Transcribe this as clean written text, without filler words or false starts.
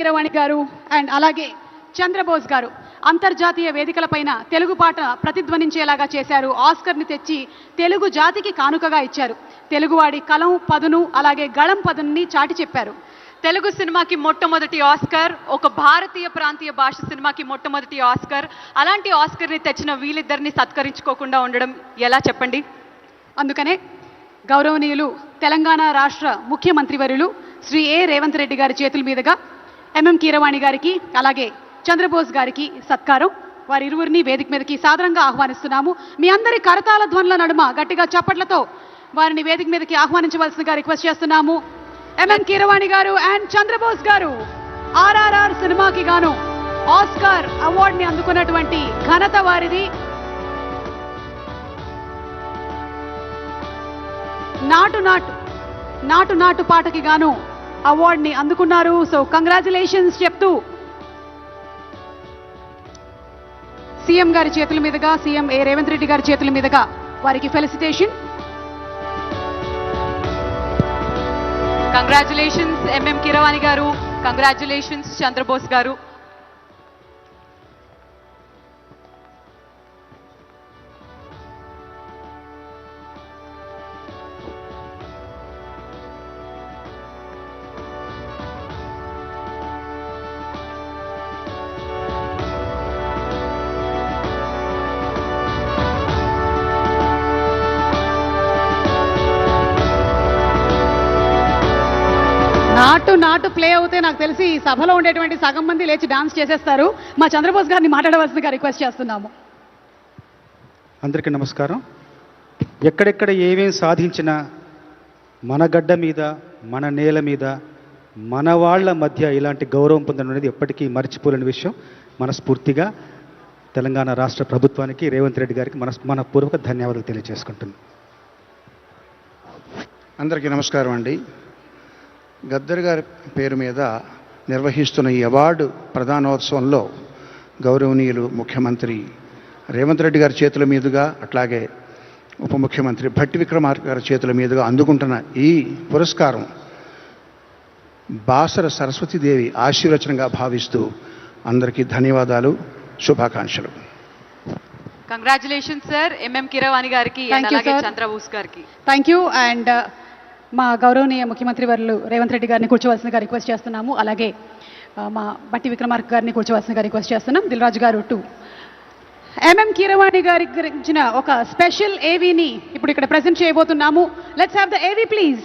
కీరవాణి గారు అండ్ అలాగే చంద్రబోస్ గారు అంతర్జాతీయ వేదికలపైన తెలుగు పాట ప్రతిధ్వనించేలాగా చేశారు. ఆస్కర్ని తెచ్చి తెలుగు జాతికి కానుకగా ఇచ్చారు. తెలుగువాడి కలం పదును అలాగే గళం పదుని చాటి చెప్పారు. తెలుగు సినిమాకి మొట్టమొదటి ఆస్కర్, ఒక భారతీయ ప్రాంతీయ భాష సినిమాకి మొట్టమొదటి ఆస్కర్. అలాంటి ఆస్కర్ని తెచ్చిన వీళ్ళిద్దరిని సత్కరించుకోకుండా ఉండడం ఎలా చెప్పండి? అందుకనే గౌరవనీయులు తెలంగాణ రాష్ట్ర ముఖ్యమంత్రి వర్యులు శ్రీ ఏ రేవంత్ రెడ్డి గారి చేతుల మీదుగా ఎంఎం కీరవాణి గారికి అలాగే చంద్రబోస్ గారికి సత్కారం. వారిరువురిని వేదిక మీదకి సాదరంగా ఆహ్వానిస్తున్నాము. మీ అందరి కరతాళ ధ్వనుల నడుమ గట్టిగా చప్పట్లతో వారిని వేదిక మీదకి ఆహ్వానించవలసిందిగా రిక్వెస్ట్ చేస్తున్నాము. ఎంఎం కీరవాణి గారు అండ్ చంద్రబోస్ గారు ఆర్ఆర్ఆర్ సినిమాకి గాను ఆస్కార్ అవార్డుని అందుకున్నటువంటి ఘనత వారిది. నాటు నాటు పాటకి గాను అవార్డుని అందుకున్నారు. సో కంగ్రాచులేషన్స్ చెప్తూ సీఎం గారి చేతుల మీదుగా, సీఎం ఏ రేవంత్ రెడ్డి గారి చేతుల మీదుగా వారికి ఫెలిసిటేషన్. కంగ్రాచులేషన్స్ ఎంఎం కీరవాణి గారు, కంగ్రాచులేషన్స్ చంద్రబోస్ గారు. నాటు ప్లే అవుతే నాకు తెలిసి ఈ సభలో ఉండేటువంటి సగం మంది లేచి డాన్స్ చేసేస్తారు. మా చంద్రబోస్ గారిని మాట్లాడవలసిందిగా రిక్వెస్ట్ చేస్తున్నాము. అందరికీ నమస్కారం. ఎక్కడెక్కడ ఏమేం సాధించినా మన గడ్డ మీద, మన నేల మీద, మన వాళ్ళ మధ్య ఇలాంటి గౌరవం పొందడం అనేది ఎప్పటికీ మర్చిపోలేని విషయం. మనస్ఫూర్తిగా తెలంగాణ రాష్ట్ర ప్రభుత్వానికి, రేవంత్ రెడ్డి గారికి మనపూర్వక ధన్యవాదాలు తెలియజేసుకుంటున్నాను. అందరికీ నమస్కారం అండి. గద్దర్ గారి పేరు మీద నిర్వహిస్తున్న ఈ అవార్డు ప్రధానోత్సవంలో గౌరవనీయులు ముఖ్యమంత్రి రేవంత్ రెడ్డి గారి చేతుల మీదుగా, అట్లాగే ఉప ముఖ్యమంత్రి భట్టి విక్రమార్క గారి చేతుల మీదుగా అందుకుంటున్న ఈ పురస్కారం బాసర సరస్వతీదేవి ఆశీర్వచనంగా భావిస్తూ అందరికీ ధన్యవాదాలు, శుభాకాంక్షలు. కంగ్రాచులేషన్స్ సార్ ఎంఎం కీరవాణి గారికి, అలాగే చంద్రబోస్ గారికి. Thank you. అండ్ మా గౌరవనీయ ముఖ్యమంత్రి వర్యులు రేవంత్ రెడ్డి గారిని కూర్చోవలసిందిగా రిక్వెస్ట్ చేస్తున్నాము. అలాగే మా భట్టి విక్రమార్క గారిని కూర్చోవలసిందిగా రిక్వెస్ట్ చేస్తున్నాం. దిల్రాజు గారు టు ఎంఎం కీరవాణి గారికి గురించిన ఒక స్పెషల్ ఏవీని ఇప్పుడు ఇక్కడ ప్రెజెంట్ చేయబోతున్నాము. లెట్స్ హ్యావ్ ద ఏవీ ప్లీజ్.